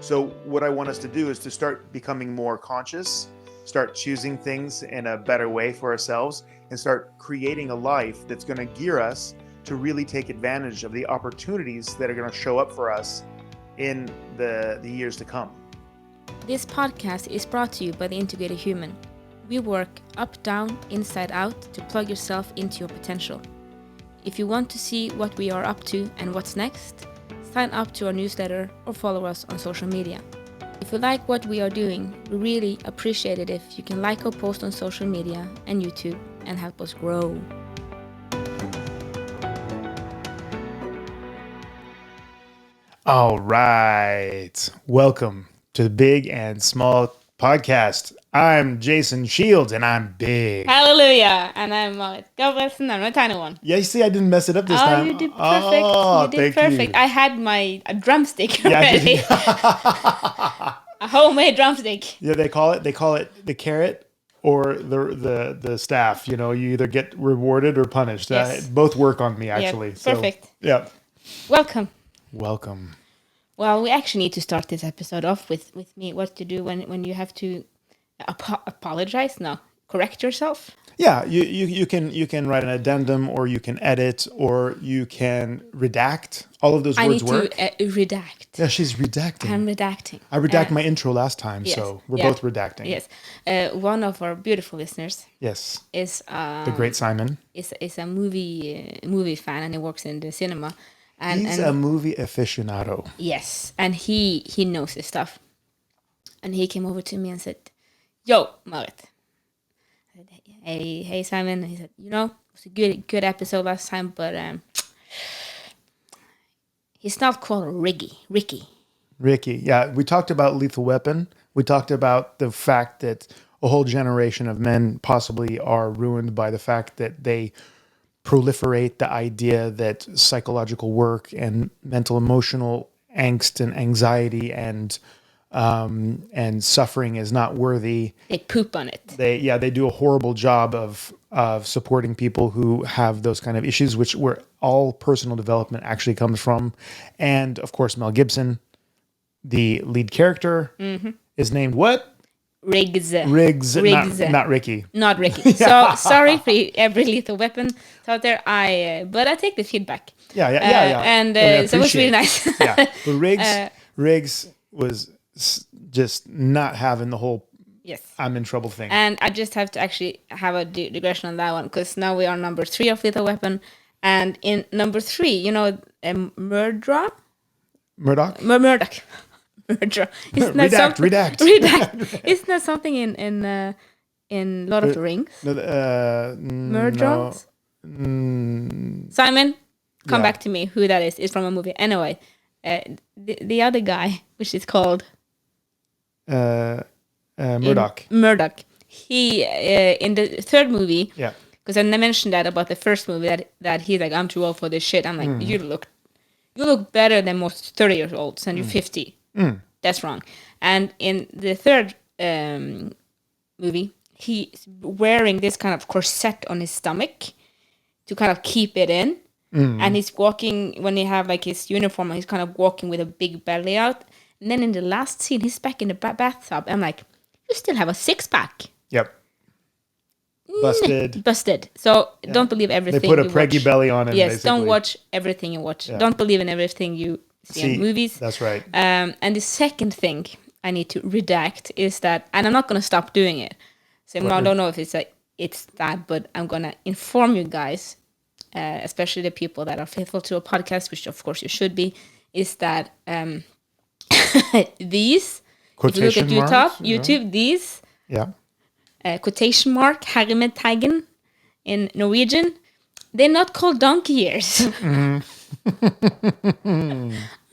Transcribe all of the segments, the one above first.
So what I want us to do is to start becoming more conscious, start choosing things in a better way for ourselves, and start creating a life that's going to gear us to really take advantage of the opportunities that are going to show up for us in the years to come. This podcast is brought to you by The Integrated Human. We work up, down, inside out to plug yourself into your potential. If you want to see what we are up to and what's next, sign up to our newsletter or follow us on social media. If you like what we are doing, we really appreciate it if you can like our post on social media and YouTube and help us grow. All right. Welcome to the Big and Small Podcast. I'm Jason Shields and I'm big. Hallelujah! And I'm Marit. I'm a tiny one. Yeah, you see, I didn't mess it up this time. You did perfect. Oh, you did perfect. You. I had my drumstick already. A homemade drumstick. Yeah, they call it the carrot or the staff. You know, you either get rewarded or punished. Yes. Both work on me actually. Yeah, perfect. So, yeah. Welcome. Well, we actually need to start this episode off with me what to do when you have to apologize. No, correct yourself. Yeah, you can write an addendum, or you can edit, or you can redact. All of those words work. I need to redact. Yeah, she's redacting. I'm redacting. I redacted my intro last time, yes, so we're both redacting. Yes. One of our beautiful listeners. Yes. Is the great Simon. Is a movie fan, and he works in the cinema. He's a movie aficionado. Yes, and he knows his stuff. And he came over to me and said, "Yo, Marit." I said, Hey, Simon. And he said, "You know, it was a good episode last time, but he's not called Ricky." Ricky, yeah. We talked about Lethal Weapon. We talked about the fact that a whole generation of men possibly are ruined by the fact that they proliferate the idea that psychological work and mental emotional angst and anxiety and suffering is not worthy. They poop on it. They do a horrible job of supporting people who have those kind of issues, where all personal development actually comes from. And of course, Mel Gibson, the lead character, is named what? Riggs. Not Ricky. Not Ricky. So sorry for every Lethal Weapon out there. But I take the feedback. Yeah. And so it was really nice. Yeah, but Riggs was just not having the whole I'm in trouble thing. And I just have to actually have a digression on that one, because now we are number 3 of Lethal Weapon, and in number 3, you know, Murdoch. Redact. Isn't that something in Lord of the Rings? Murdoch? No. Simon, come back to me who that is. It's from a movie. Anyway, the other guy, which is called Murdoch. Murdoch. He in the third movie. Yeah. Because I mentioned that about the first movie that he's like, I'm too old for this shit. I'm like, you look better than most 30-year-olds, and you're 50. That's wrong. And in the third movie, he's wearing this kind of corset on his stomach to kind of keep it in. And he's walking, when he have like his uniform, he's kind of walking with a big belly out. And then in the last scene, he's back in the bathtub. I'm like, you still have a 6-pack. Yep. Busted. So don't believe everything. They put a preggy belly on him. Yes, basically. Don't watch everything you watch. Yeah. Don't believe in everything you see in movies. That's right. And the second thing I need to redact is that, and I'm not going to stop doing it. So I don't know if it's that, but I'm going to inform you guys, especially the people that are faithful to a podcast, which of course you should be, is that these, quotation if you look at YouTube, these, quotation mark, hermetegn in Norwegian, they're not called donkey ears.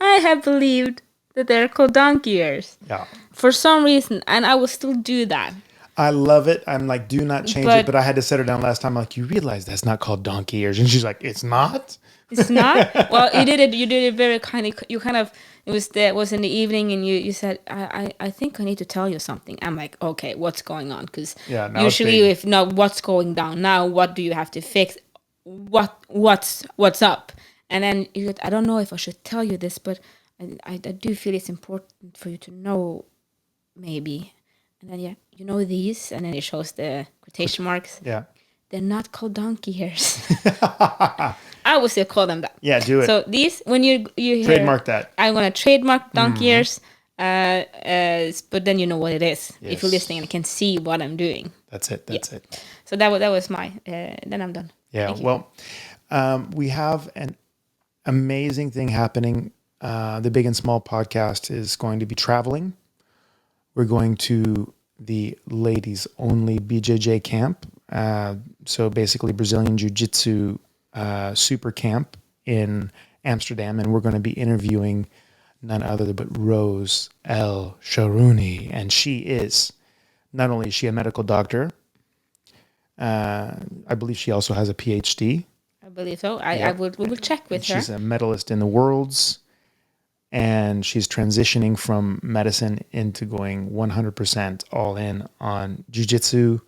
I have believed that they're called donkey ears. Yeah. For some reason, and I will still do that. I love it. I'm like, do not change it. But I had to set her down last time. I'm like, you realize that's not called donkey ears? And she's like, it's not? It's not? Well, you did it very kindly. You kind of, it was in the evening, and you said, I think I need to tell you something. I'm like, okay, what's going on? Because usually if not, what's going down now? What do you have to fix? What's up? And then you said, I don't know if I should tell you this, but I do feel it's important for you to know, maybe. And then, yeah, you know these, and then it shows the quotation marks. Yeah. They're not called donkey hairs. I will still call them that. Yeah, do it. So these, when you hear, Trademark that. I'm gonna trademark donkey ears, but then you know what it is. Yes. If you're listening and can see what I'm doing. That's it. That's it. So that was my. Then I'm done. Yeah. Well, we have an amazing thing happening. The Big and Small podcast is going to be traveling. We're going to the ladies only BJJ camp. So basically Brazilian jiu-jitsu super camp in Amsterdam. And we're going to be interviewing none other but Rose El Sharouni. And she is, not only is she a medical doctor, I believe she also has a PhD. I believe so. We will check with her. She's a medalist in the Worlds. And she's transitioning from medicine into going 100% all in on jiu-jitsu.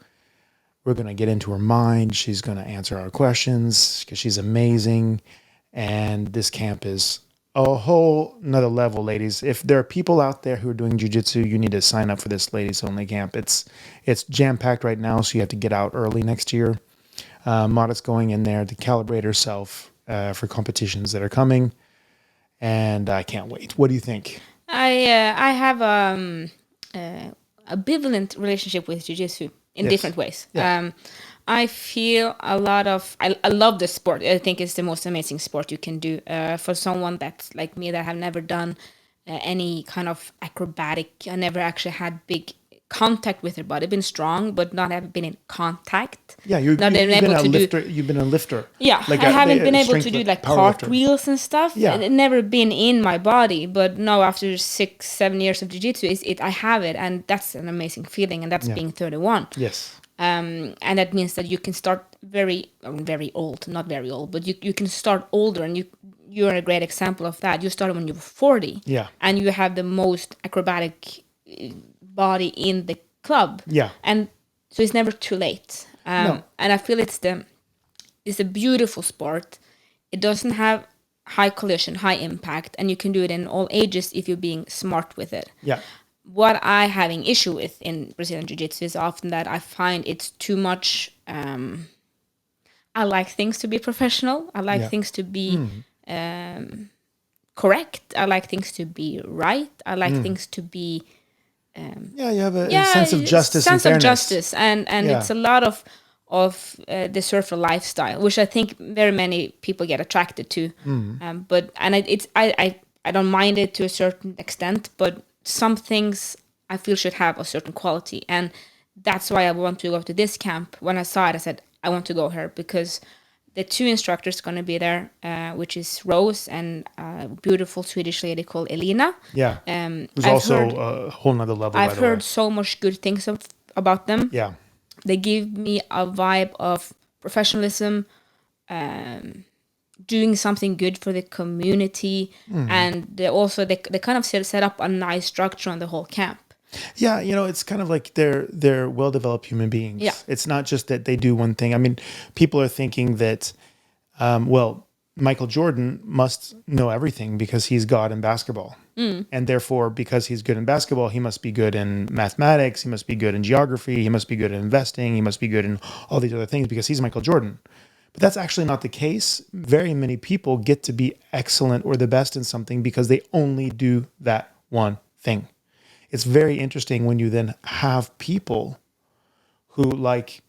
We're going to get into her mind. She's going to answer our questions because she's amazing. And this camp is a whole nother level, ladies. If there are people out there who are doing jiu-jitsu, you need to sign up for this ladies only camp. It's jam-packed right now, so you have to get out early next year. Marit's going in there to calibrate herself for competitions that are coming. And I can't wait. What do you think? I have ambivalent relationship with jiu-jitsu in different ways. Yeah. I feel a lot of... I love the sport. I think it's the most amazing sport you can do. For someone that's like me that have never done any kind of acrobatic... I never actually had big contact with her body. Been strong, but not have been in contact. Yeah, you've been a lifter. Yeah, like I haven't been able to do like cartwheels lifter. And stuff. Yeah. It never been in my body, but now after 6-7 years of jiu-jitsu, I have it, and that's an amazing feeling, and that's being 31. Yes. And that means that you can start very old, not very old, but you can start older, and you're a great example of that. You started when you were 40. Yeah. And you have the most acrobatic body in the club. Yeah. And so it's never too late. No. And I feel it's a beautiful sport. It doesn't have high collision, high impact, and you can do it in all ages if you're being smart with it. Yeah. What I having issue with in Brazilian Jiu-Jitsu is often that I find it's too much. I like things to be professional. I like things to be correct. I like things to be right. I like things to be... you have a sense of justice and fairness. Sense of justice, and it's a lot of the surfer lifestyle, which I think very many people get attracted to. I don't mind it to a certain extent, but some things I feel should have a certain quality, and that's why I want to go to this camp. When I saw it, I said I want to go here because the two instructors going to be there, which is Rose and a beautiful Swedish lady called Elina. Yeah, who's also a whole nother level. I've heard so much good things about them. Yeah, they give me a vibe of professionalism, doing something good for the community, and they kind of set up a nice structure on the whole camp. Yeah, it's kind of like they're well-developed human beings. Yeah. It's not just that they do one thing. I mean, people are thinking that, Michael Jordan must know everything because he's God in basketball. And therefore, because he's good in basketball, he must be good in mathematics, he must be good in geography, he must be good in investing, he must be good in all these other things because he's Michael Jordan. But that's actually not the case. Very many people get to be excellent or the best in something because they only do that one thing. It's very interesting when you then have people who, like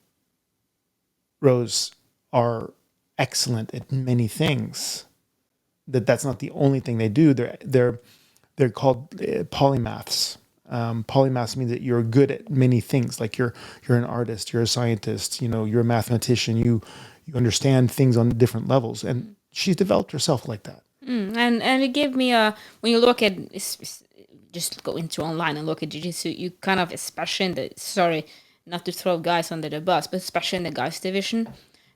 Rose, are excellent at many things. That's not the only thing they do. They're called polymaths. Polymaths means that you're good at many things. Like you're an artist, you're a scientist, you're a mathematician. You understand things on different levels, and she's developed herself like that. And it gave me when you look at. Just go into online and look at jiu-jitsu, you kind of, especially in sorry, not to throw guys under the bus, but especially in the guys division,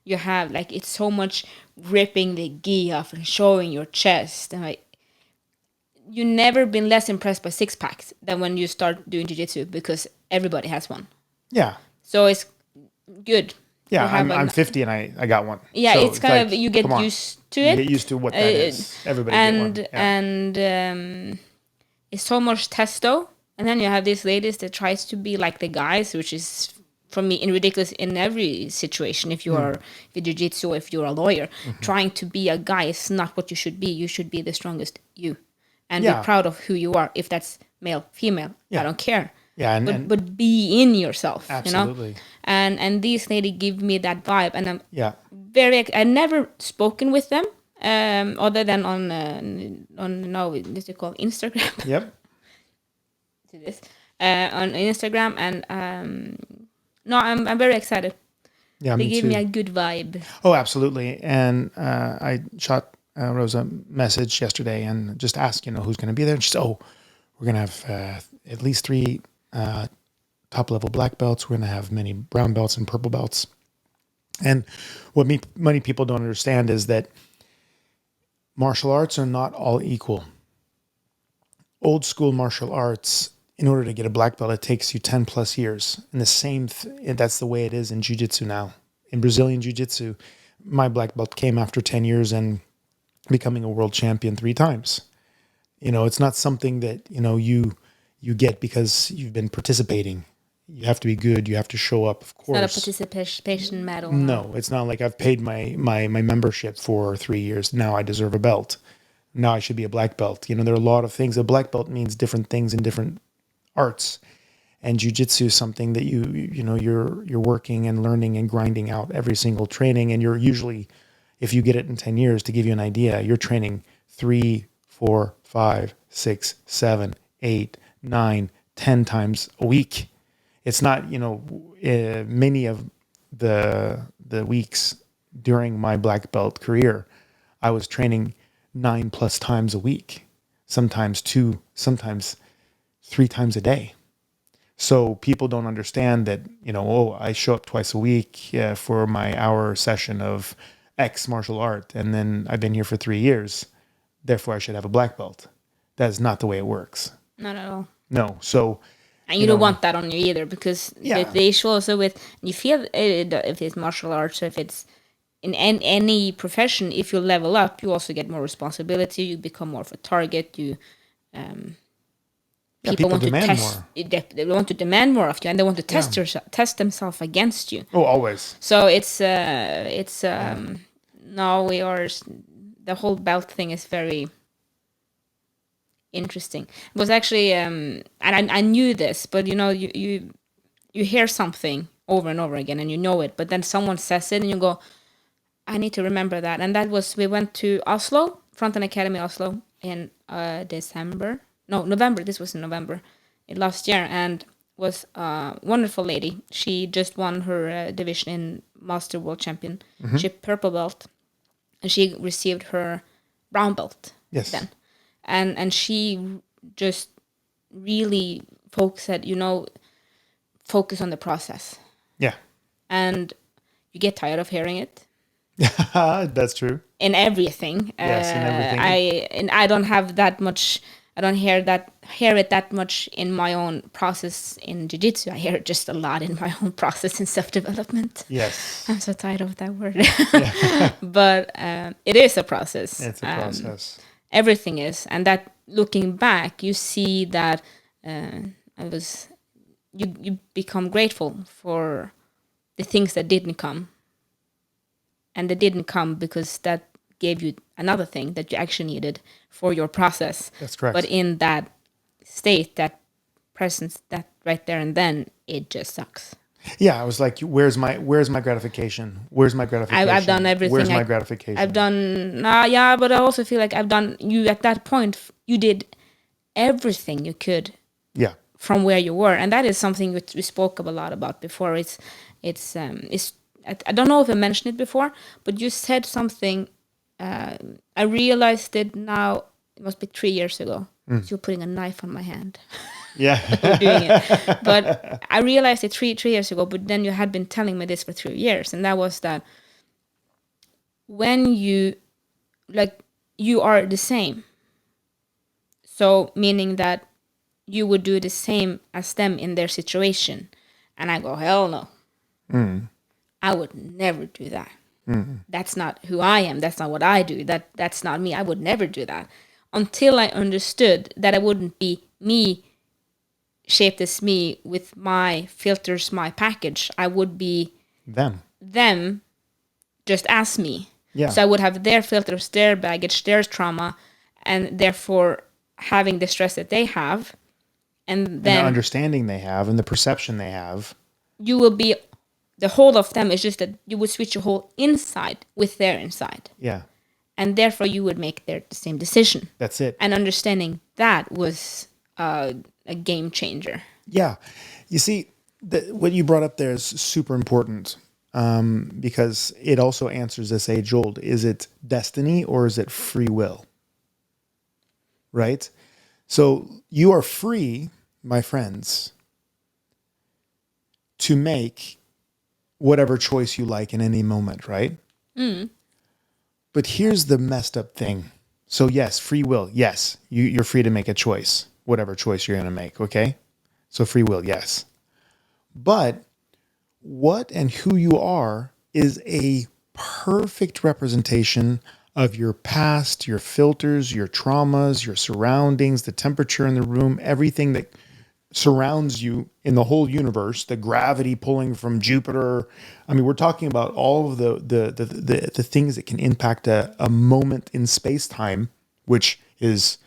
you have like, it's so much ripping the gi off and showing your chest. And like, you never been less impressed by six packs than when you start doing jiu-jitsu because everybody has one. Yeah. So it's good. Yeah, or have I'm 50 and I got one. yeah, So it's kind like, of you get come on. used to You it. get used to what that is. Everybody get one. Yeah. And it's so much testo, and then you have these ladies that tries to be like the guys, which is for me in ridiculous in every situation. If you are if you jiu-jitsu, if you're a lawyer, trying to be a guy is not what you should be. You should be the strongest you, and Yeah. be proud of who you are. If that's male, female, Yeah. I don't care. Yeah, and But be in yourself, absolutely. you know. And these lady give me that vibe, and I'm Yeah. I never spoken with them, other than on no, what's it called, Instagram. Yep. To this on Instagram, and no, I'm very excited. Yeah, They me give too. me a good vibe. Oh, absolutely. And I shot Rose a message yesterday and just asked, who's going to be there. And she said, we're going to have at least 3 top level black belts. We're going to have many brown belts and purple belts. And what many people don't understand is that martial arts are not all equal. Old school martial arts, in order to get a black belt, it takes you 10 plus years. And that's the way it is in jiu-jitsu now. In Brazilian jiu-jitsu, my black belt came after 10 years and becoming a world champion 3 times. It's not something that, you get because you've been participating. You have to be good. You have to show up, of course. It's not a participation medal. No, it's not like I've paid my membership for 3 years. Now I deserve a belt. Now I should be a black belt. There are a lot of things. A black belt means different things in different arts. And jiu-jitsu is something that you're working and learning and grinding out every single training. And you're usually, if you get it in 10 years, to give you an idea, you're training 3, 4, 5, 6, 7, 8, 9, 10 times a week. It's not, many of the weeks during my black belt career, I was training 9+ times a week, sometimes 2, sometimes 3 times a day. So people don't understand that, I show up twice a week for my hour session of X martial art, and then I've been here for 3 years. Therefore, I should have a black belt. That is not the way it works. Not at all. No. So, and you don't want that on you either, because the issue also with, you feel if it's martial arts, if it's in any profession, if you level up, you also get more responsibility. You become more of a target. People want to test more. They want to demand more of you, and they want to test themselves against you. Oh, always. So now we are, the whole belt thing is very interesting. It was actually and I knew this, but you hear something over and over again and you know it, but then someone says it and you go, I need to remember that. And that was, we went to Oslo, Fronten Academy Oslo, in November. This was in November last year, and was a wonderful lady. She just won her division in Master World Championship, purple belt, and she received her brown belt then. And she just really focus on the process. Yeah. And you get tired of hearing it. That's true. In everything. Yes, in everything. I don't have that much. I don't hear it that much in my own process in jiu-jitsu. I hear it just a lot in my own process in self-development. Yes. I'm so tired of that word. But it is a process. It's a process. Everything is. And that, looking back, you see that you become grateful for the things that didn't come. And they didn't come because that gave you another thing that you actually needed for your process. That's correct. But in that state, that presence, that right there and then, it just sucks. Yeah, I was like, where's my gratification? Where's my gratification? I've done everything. Where's my gratification? I've done, but I also feel like at that point, you did everything you could. Yeah. From where you were. And that is something which we spoke a lot about before. I don't know if I mentioned it before, but you said something. I realized it now. It must be 3 years ago. So you're putting a knife on my hand. Yeah. Doing it. But I realized it three years ago. But then you had been telling me this for 3 years, and that was that when you are the same. So meaning that you would do the same as them in their situation, and I go, hell no. I would never do that. That's not who I am. That's not what I do. That's not me. I would never do that. Until I understood that it wouldn't be me shaped as me with my filters, my package. I would be them just as me. Yeah. So I would have their filters, their baggage, their trauma, and therefore having the stress that they have. And then the understanding they have and the perception they have. You will be, the whole of them is just that you would switch your whole inside with their inside. Yeah. And therefore you would make the same decision. That's it. And understanding that was a game changer. Yeah. You see, what you brought up there is super important because it also answers this age old. Is it destiny or is it free will? Right? So you are free, my friends, to make whatever choice you like in any moment, right? But here's the messed up thing. So yes, free will. Yes, you're free to make a choice, whatever choice you're going to make, okay? So free will, yes. But what and who you are is a perfect representation of your past, your filters, your traumas, your surroundings, the temperature in the room, everything that surrounds you in the whole universe, the gravity pulling from Jupiter. I mean, we're talking about all of the things that can impact a moment in space-time, which is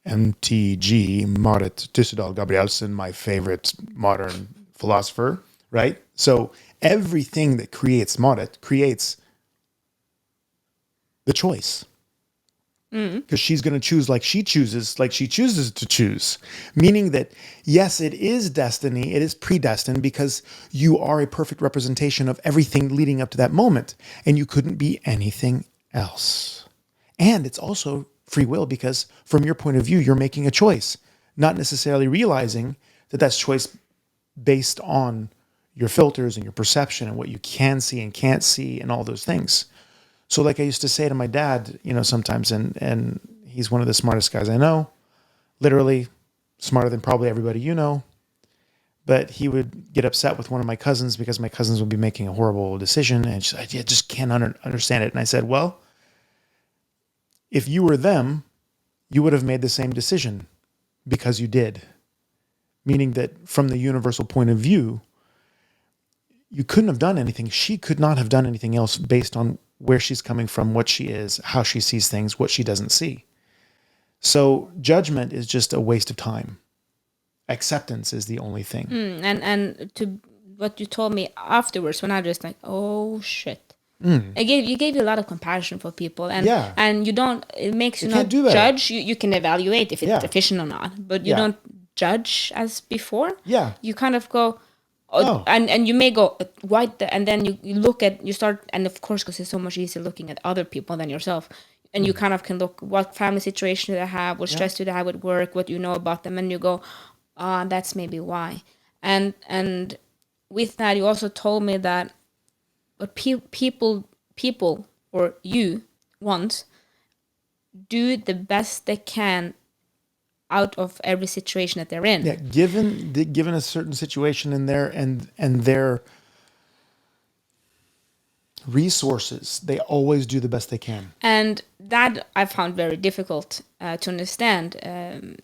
MTG, Marit Gabrielsen, my favorite modern philosopher, right? So everything that creates Marit creates the choice. Because she's going to choose like she chooses to choose. Meaning that, yes, it is destiny. It is predestined because you are a perfect representation of everything leading up to that moment. And you couldn't be anything else. And it's also free will because from your point of view, you're making a choice. Not necessarily realizing that that's choice based on your filters and your perception and what you can see and can't see and all those things. So like I used to say to my dad, sometimes, and he's one of the smartest guys I know, literally smarter than probably everybody you know, but he would get upset with one of my cousins because my cousins would be making a horrible decision and I just can't understand it. And I said, well, if you were them, you would have made the same decision because you did. Meaning that from the universal point of view, you couldn't have done anything. She could not have done anything else based on where she's coming from, what she is, how she sees things, what she doesn't see. So judgment is just a waste of time. Acceptance is the only thing. And to what you told me afterwards, when I was just like, oh shit. You gave you a lot of compassion for people, and you don't. It makes you not judge. You can evaluate if it's efficient or not, but you don't judge as before. Yeah, you kind of go. And you may go and then you look at, you start, and of course, because it's so much easier looking at other people than yourself, and you kind of can look what family situation do they have, what stress do they have at work, what you know about them, and you go, that's maybe why. And with that, you also told me that what people or you want do the best they can out of every situation that they're in. Yeah, given a certain situation in there and their resources, they always do the best they can. And that I found very difficult to understand,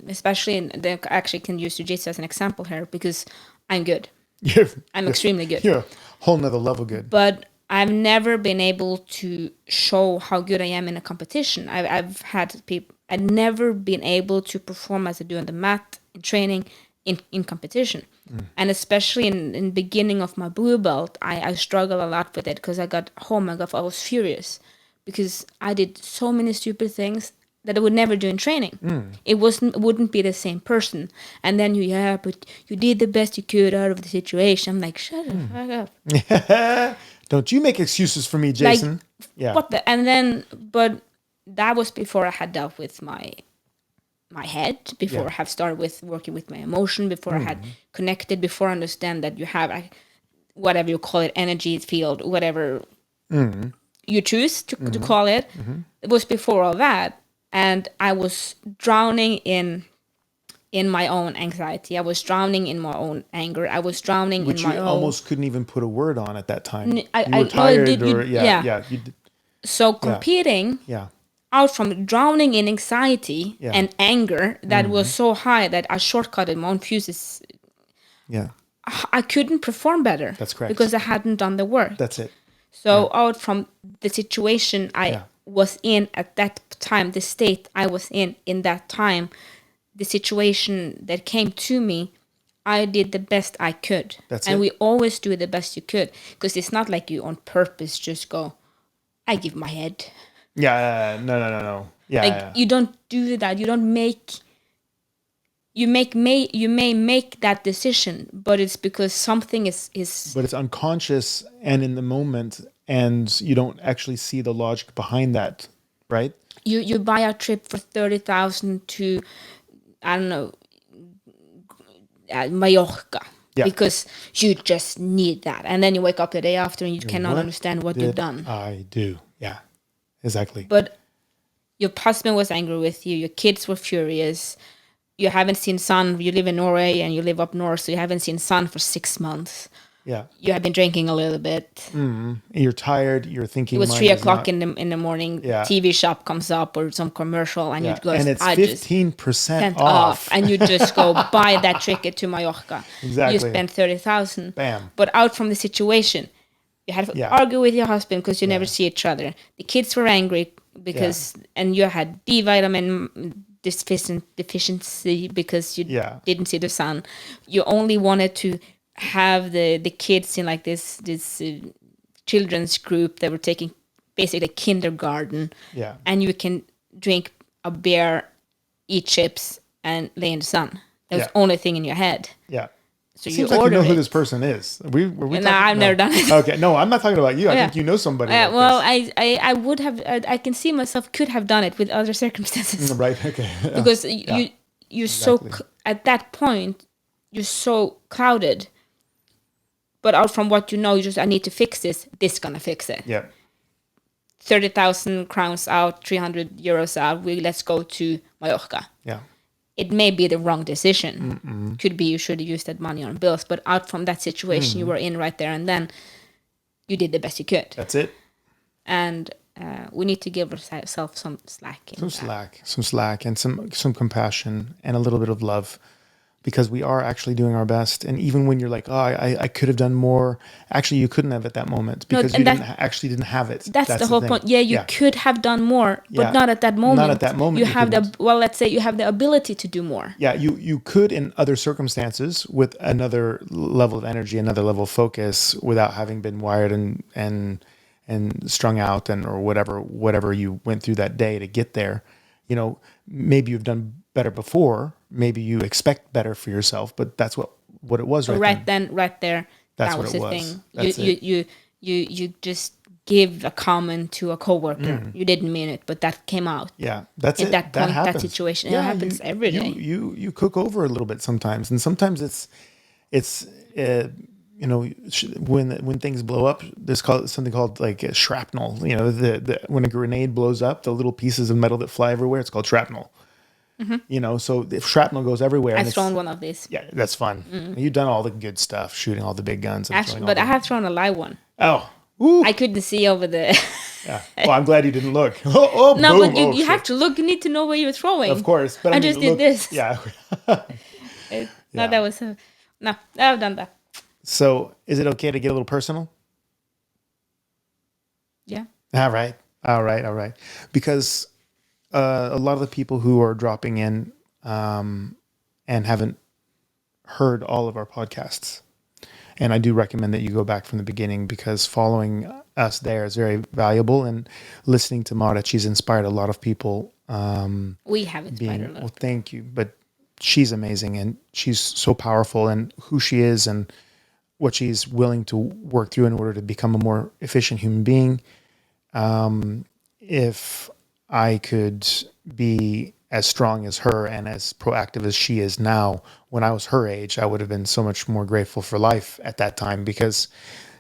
especially they actually can use jiu-jitsu as an example here because I'm good. I'm extremely good. You're a whole nother level good. But I've never been able to show how good I am in a competition. I've had people. I've never been able to perform as I do on the mat in training in competition. And especially in the beginning of my blue belt, I struggle a lot with it because I was furious because I did so many stupid things that I would never do in training. It wouldn't be the same person. And then but you did the best you could out of the situation. I'm like, shut the fuck up. Don't you make excuses for me, Jason. But that was before I had dealt with my head, before I have started with working with my emotion, before I had connected, before I understand that you have whatever you call it, energy field, whatever you choose to call it. It was before all that. And I was drowning in in my own anxiety. I was drowning in my own anger. I was drowning Which in my you own. almost couldn't even put a word on at that time. You I were no, tired, did you, or yeah. You did, So competing yeah, out from drowning in anxiety Yeah. and anger that was so high that I shortcutted my own fuses. yeah. I couldn't perform better. That's correct. Because I hadn't done the work. That's it. So out from the situation I was in at that time, the state I was in that time, the situation that came to me, I did the best I could. That's and it. we always do the best you could, because it's not like you on purpose just go, I give my head. Yeah, no. Yeah, Like you don't do that. You don't make. You may make that decision, but it's because something is. But it's unconscious and in the moment, and you don't actually see the logic behind that, right? You buy a trip for 30,000 to, I don't know, Mallorca. Yeah. Because you just need that, and then you wake up the day after and you cannot What understand what you've done. I do. Yeah, exactly. But your husband was angry with you. Your kids were furious. You haven't seen sun. You live in Norway and you live up north, so you haven't seen sun for 6 months. Yeah. You have been drinking a little bit. You're tired. You're thinking. It was 3:00 in the morning. Yeah. TV shop comes up or some commercial, and you go, and it's I just 15% off, and you just go buy that ticket to Mallorca. Exactly. You spend 30,000. Bam. But out from the situation, you had to argue with your husband because you never see each other. The kids were angry because, and you had B vitamin deficiency because you didn't see the sun. You only wanted to have the kids in like this children's group that were taking basically kindergarten. Yeah. And you can drink a beer, eat chips, and lay in the sun. That was the only thing in your head. Yeah. So Seems you like you order know who it. this person is. Were we No, I've never done it. Okay, no, I'm not talking about you. I think you know somebody. Like Well, this. I would have. I can see myself could have done it with other circumstances. Right. Okay. Because you're so at that point you're so clouded. But out from what you know, you just I need to fix this. This gonna fix it. Yeah. 30,000 crowns out, 300 euros out. Let's go to Mallorca. Yeah. It may be the wrong decision. Could be you should have used that money on bills. But out from that situation you were in right there and then, you did the best you could. That's it. And we need to give ourselves some slack. Some slack, and some compassion and a little bit of love, because we are actually doing our best. And even when you're like, oh, I could have done more, actually you couldn't have at that moment because you didn't have it. That's the whole point. Yeah, you could have done more, but not at that moment. Not at that moment. You have let's say you have the ability to do more. Yeah, you could in other circumstances with another level of energy, another level of focus, without having been wired and strung out or whatever you went through that day to get there. You know, maybe you've done better before. Maybe you expect better for yourself, but that's what it was right there. Right there. That's that what was it the was. thing. That's You just give a comment to a coworker. You didn't mean it, but that came out. Yeah, that's at it. that point, happens. that situation. It happens every day. You cook over a little bit sometimes, and sometimes it's you know, when things blow up, there's something called like shrapnel. You know, when a grenade blows up, the little pieces of metal that fly everywhere, it's called shrapnel. You know, so if shrapnel goes everywhere. I've thrown one of these. Yeah, that's fun. You've done all the good stuff, shooting all the big guns. Actually, but I have thrown a live one. Oh, ooh. I couldn't see over the. Yeah. Well, I'm glad you didn't look. No, boom. But you have to look. You need to know where you're throwing. Of course, but I just did this. Yeah. No, that was no. I've done that. So, is it okay to get a little personal? Yeah. All right. Because a lot of the people who are dropping in and haven't heard all of our podcasts, and I do recommend that you go back from the beginning, because following us there is very valuable, and listening to Marit, she's inspired a lot of people. We have inspired a lot. Well, thank you. But she's amazing, and she's so powerful, and who she is and what she's willing to work through in order to become a more efficient human being. If I could be as strong as her and as proactive as she is now, when I was her age, I would have been so much more grateful for life at that time, because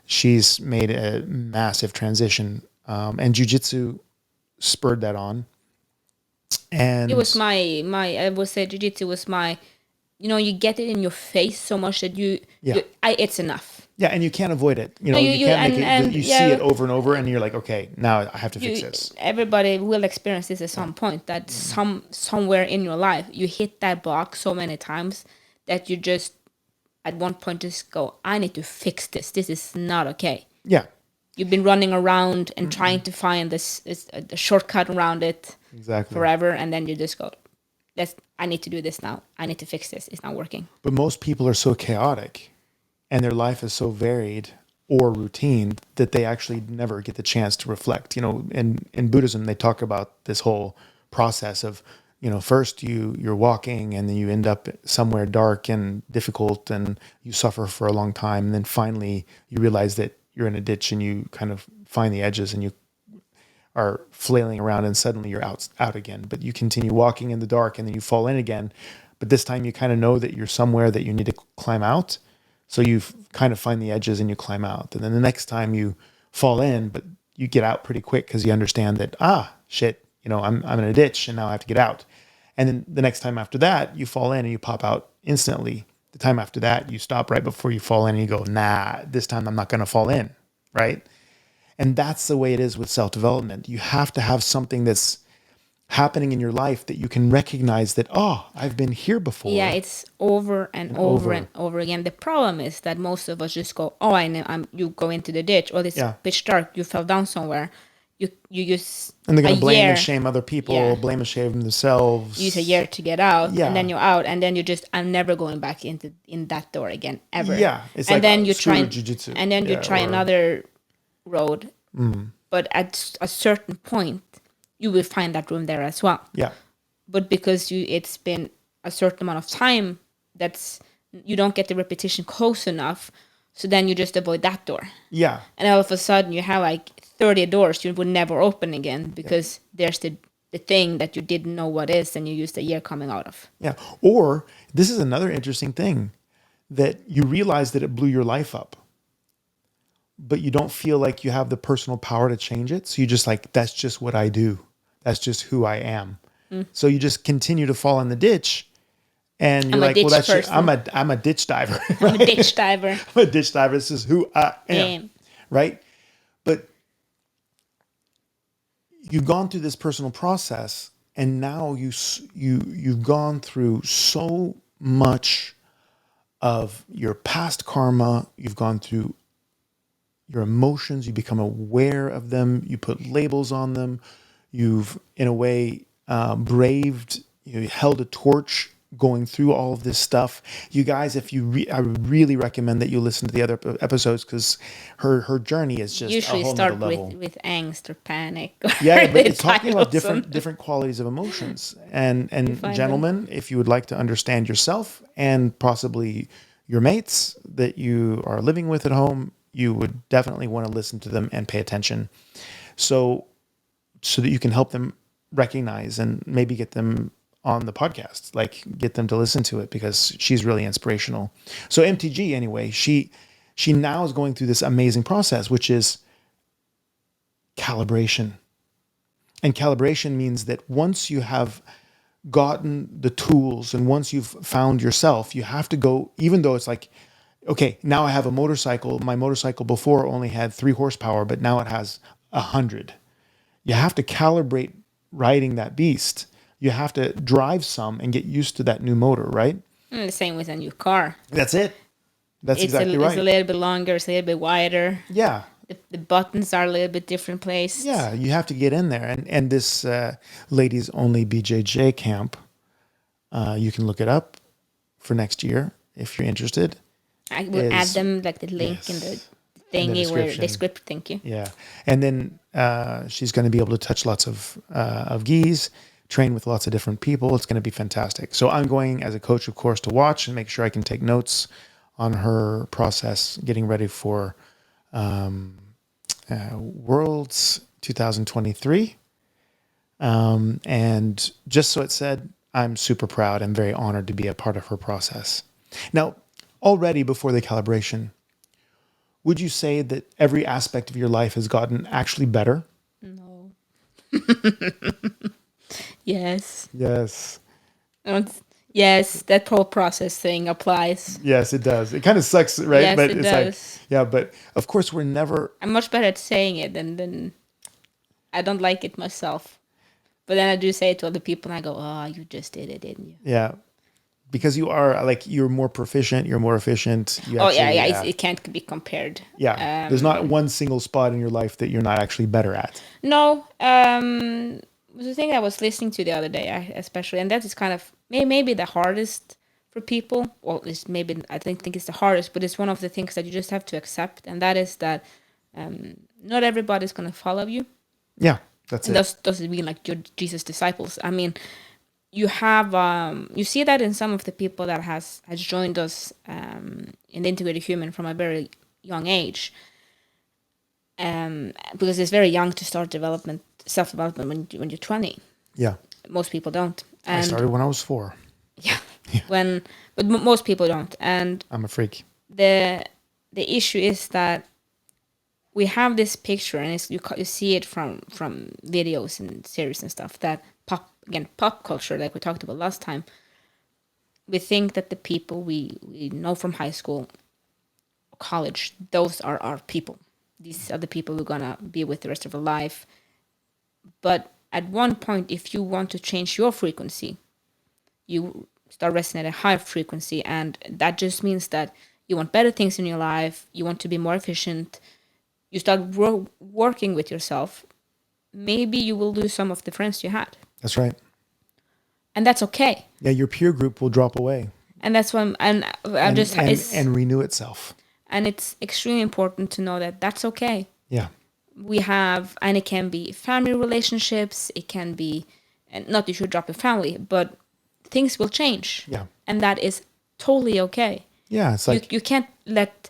she's made a massive transition. And jiu-jitsu spurred that on. And it was my I would say jiu-jitsu was my you get it in your face so much that it's enough. Yeah, and you can't avoid it. You you can't make it. and You see it over and over, and you're like, okay, now I have to fix this. Everybody will experience this at some point. That somewhere in your life you hit that box so many times that you just at one point just go, I need to fix this. This is not okay. Yeah. You've been running around and trying to find a shortcut around it forever, and then you just go, I need to do this now. I need to fix this. It's not working. But most people are so chaotic and their life is so varied or routine that they actually never get the chance to reflect. In Buddhism, they talk about this whole process of, first you're walking and then you end up somewhere dark and difficult and you suffer for a long time. And then finally you realize that you're in a ditch and you kind of find the edges and you are flailing around and suddenly you're out again. But you continue walking in the dark and then you fall in again. But this time you kind of know that you're somewhere that you need to climb out. So you kind of find the edges and you climb out. And then the next time you fall in, but you get out pretty quick because you understand that, shit, I'm in a ditch and now I have to get out. And then the next time after that, you fall in and you pop out instantly. The time after that, you stop right before you fall in and you go, nah, this time I'm not going to fall in, right? And that's the way it is with self-development. You have to have something that's happening in your life that you can recognize that, I've been here before. Yeah, it's over and over and over again. The problem is that most of us just go, I know, you go into the ditch, or it's pitch dark, you fell down somewhere. You use and they're going to blame and shame other people, blame and shame themselves. Use a year to get out, and then you're out, and then I'm never going back in that door again, ever. Yeah, it's and like then you try jiu-jitsu. And then you try another road, but at a certain point, you will find that room there as well. Yeah. But because it's been a certain amount of time, you don't get the repetition close enough, so then you just avoid that door. Yeah. And all of a sudden you have like 30 doors you would never open again because there's the thing that you didn't know what is and you used a year coming out of. Yeah. Or this is another interesting thing, that you realize that it blew your life up, but you don't feel like you have the personal power to change it. So you just like, that's just what I do. That's just who I am. So you just continue to fall in the ditch. And you're like, well, that's just, I'm a ditch diver. Right? I'm a ditch diver. I'm a ditch diver. This is who I am. Right? But you've gone through this personal process, and now you've gone through so much of your past karma. You've gone through your emotions. You become aware of them. You put labels on them. You've, in a way, braved. You held a torch going through all of this stuff. You guys, if I really recommend that you listen to the other episodes, because her journey is just usually a whole start nother level. with angst or panic. Yeah, but it's talking about different qualities of emotions. And gentlemen, if you would like to understand yourself and possibly your mates that you are living with at home, you would definitely want to listen to them and pay attention, so that you can help them recognize and maybe get them on the podcast, like get them to listen to it, because she's really inspirational. So MTG, anyway, she now is going through this amazing process, which is calibration. And calibration means that once you have gotten the tools and once you've found yourself, you have to go, even though it's like, okay, now I have a motorcycle. My motorcycle before only had 3 horsepower, but now it has 100. You have to calibrate riding that beast. You have to drive some and get used to that new motor, right? And the same with a new car. That's it. That's exactly right. It's a little bit longer. It's a little bit wider. Yeah. The buttons are a little bit different placed. Yeah, you have to get in there. And this ladies only BJJ camp, you can look it up for next year if you're interested. I will add them, like the link in the thingy where the script. Thank you. Yeah, and then she's going to be able to touch lots of gis, train with lots of different people. It's going to be fantastic. So I'm going as a coach, of course, to watch and make sure I can take notes on her process, getting ready for Worlds 2023. And just so it said, I'm super proud and very honored to be a part of her process. Now, already before the calibration, would you say that every aspect of your life has gotten actually better? No. Yes. Yes. Yes, that whole process thing applies. Yes, it does. It kind of sucks, right? Yes, But it it's like, does. yeah, but of course we're never, I'm much better at saying it than I don't like it myself. But then I do say it to other people and I go, oh, you just did it, didn't you? yeah, because you are like, you're more proficient, you're more efficient. You Oh, yeah, actually, yeah, it can't be compared. yeah, there's not one single spot in your life that you're not actually better at. No, the thing I was listening to the other day, especially, and that is kind of maybe the hardest for people. Well, it's maybe I think it's the hardest, but it's one of the things that you just have to accept, and that is that not everybody's gonna follow you, Yeah, that's and it. that doesn't mean like you're Jesus' disciples. I mean, you have you see that in some of the people that has joined us in the integrated human from a very young age, because it's very young to start self development when you're 20. Yeah. Most people don't, I and started when I was 4. yeah, but most people don't, and I'm a freak. the issue is that we have this picture, and you see it from videos and series and stuff that pop culture, like we talked about last time. We think that the people we know from high school, college, those are our people. These are the people we're gonna be with the rest of our life. But at one point, if you want to change your frequency, you start resonating at a higher frequency, and that just means that you want better things in your life, you want to be more efficient, you start working with yourself. Maybe you will lose some of the friends you had, That's right. and that's okay. Yeah, your peer group will drop away And that's when I'm just and renew itself. and it's extremely important to know that that's okay. Yeah. We have, and it can be family relationships, it can be, and not you should drop your family, but things will change. Yeah. And that is totally okay. Yeah, it's like, You can't let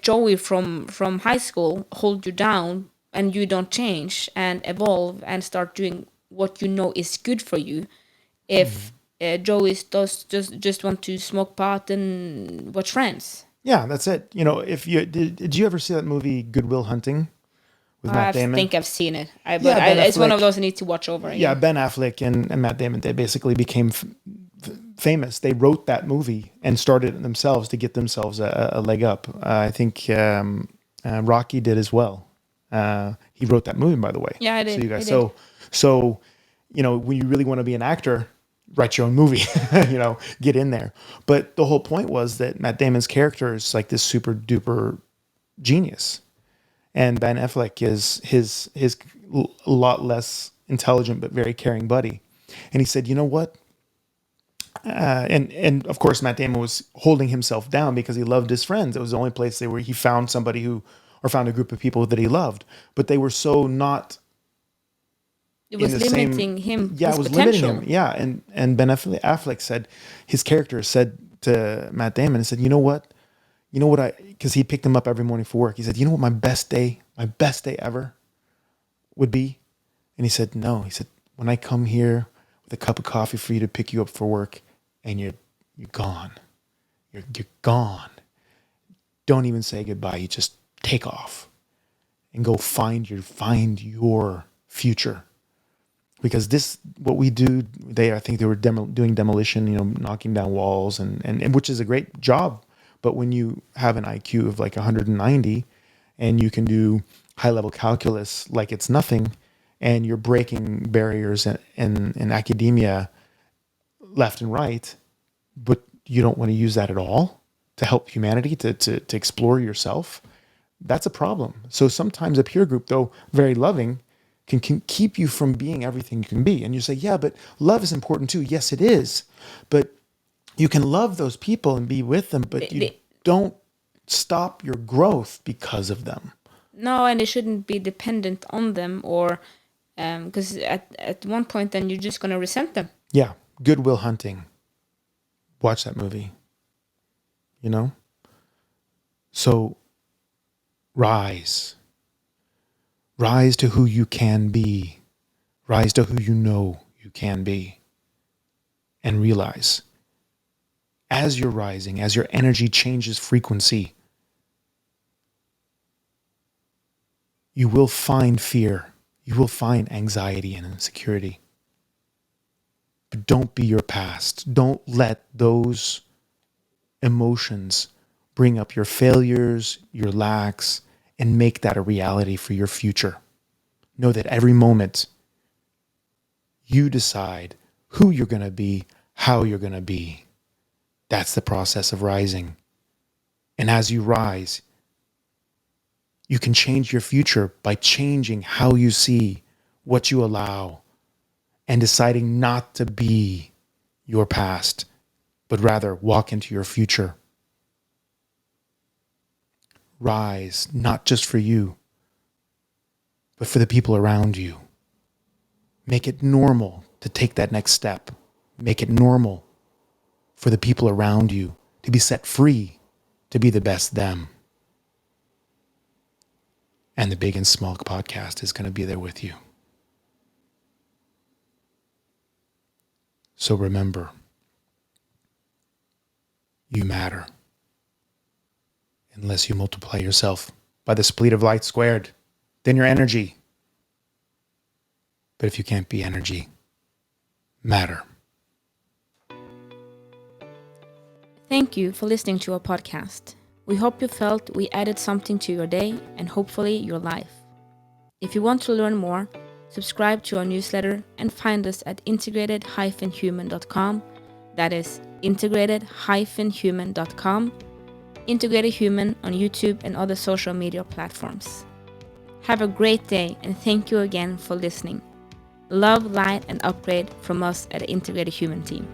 Joey from high school hold you down and you don't change and evolve and start doing what you know is good for you. If Joey does just want to smoke pot and watch Friends. yeah, that's it. You know, if you did you ever see that movie Good Will Hunting with I Matt Damon? think I've seen it. Yeah, Ben It's one Affleck. of those I need to watch over Yeah, again. Ben Affleck and Matt Damon, they basically became famous. They wrote that movie and started it themselves to get themselves a leg up. I think Rocky did as well. He wrote that movie, by the way. Yeah, I So did. you guys, I did. so you know, when you really want to be an actor, write your own movie. You know, get in there. But the whole point was that Matt Damon's character is like this super duper genius, and Ben Affleck is his a lot less intelligent but very caring buddy. And he said, you know what? And of course, Matt Damon was holding himself down because he loved his friends. It was the only place where he found somebody who, or found a group of people that he loved. But they were so not It in was the limiting same. him, Yeah, his it was potential. limiting him. Yeah, and Ben Affleck said, his character said to Matt Damon, and said, you know what because he picked him up every morning for work. He said, you know what my best day ever would be? And he said, no. He said, when I come here with a cup of coffee for you to pick you up for work, and you're gone. You're gone. Don't even say goodbye. You just take off and go find your future. Because this, what we do, I think they were doing demolition, you know, knocking down walls, and which is a great job. But when you have an IQ of like 190 and you can do high level calculus like it's nothing, and you're breaking barriers in academia left and right, but you don't want to use that at all to help humanity, to explore yourself, that's a problem. So sometimes a peer group, though very loving, can keep you from being everything you can be. And you say, yeah, but love is important too. Yes, it is. But you can love those people and be with them, but you don't stop your growth because of them. No, and it shouldn't be dependent on them, or because at one point then you're just gonna resent them. Yeah. Good Will Hunting. Watch that movie. You know? So rise. Rise to who you can be. Rise to who you know you can be. And realize, as you're rising, as your energy changes frequency, you will find fear. You will find anxiety and insecurity. But don't be your past. Don't let those emotions bring up your failures, your lacks, and make that a reality for your future. Know that every moment you decide who you're going to be, how you're going to be. That's the process of rising. And as you rise, you can change your future by changing how you see, what you allow, and deciding not to be your past, but rather walk into your future. Rise, not just for you, but for the people around you. Make it normal to take that next step. Make it normal for the people around you to be set free to be the best them. And the Big and Small podcast is going to be there with you. So remember, you matter. Unless you multiply yourself by the speed of light squared, then you're energy. But if you can't be energy, matter. Thank you for listening to our podcast. We hope you felt we added something to your day and hopefully your life. If you want to learn more, subscribe to our newsletter and find us at integrated-human.com. That is integrated-human.com. Integrated Human on YouTube and other social media platforms. Have a great day and thank you again for listening. Love, light, and upgrade from us at the Integrated Human team.